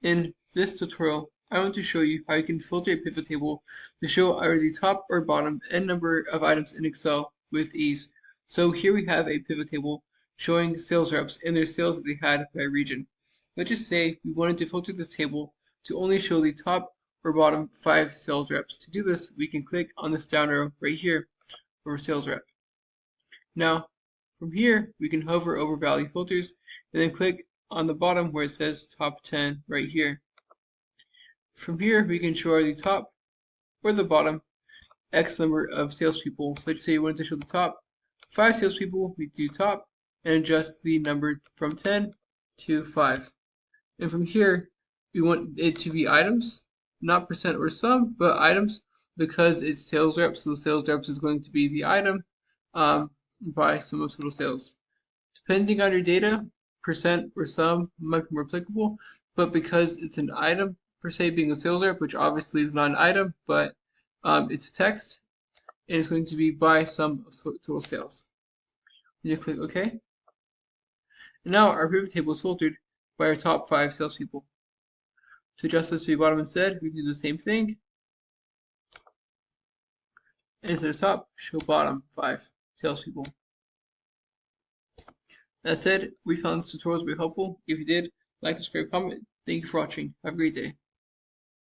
In this tutorial, I want to show you how you can filter a pivot table to show either the top or bottom n number of items in Excel with ease. So here we have a pivot table showing sales reps and their sales that they had by region. Let's just say we wanted to filter this table to only show the top or bottom 5 sales reps. To do this, we can click on this down arrow right here for sales rep. Now, from here, we can hover over value filters and then click on the bottom where it says top 10 right here. From here, we can show the top or the bottom X number of salespeople. So let's say you wanted to show the top 5 salespeople, we do top and adjust the number from 10 to 5. And from here, we want it to be items, not percent or sum, but items because it's sales reps. So the sales reps is going to be the item by sum of total sales. Depending on your data, percent or sum might be more applicable, but because it's an item, per se being a sales rep, which obviously is not an item, but it's text, and it's going to be by sum of total sales. You click OK. And now our pivot table is filtered by our top 5 salespeople. To adjust this to the bottom instead, we can do the same thing. And instead of top, show bottom 5 salespeople. That said, we found this tutorial to be helpful. If you did, like, subscribe, comment. Thank you for watching. Have a great day.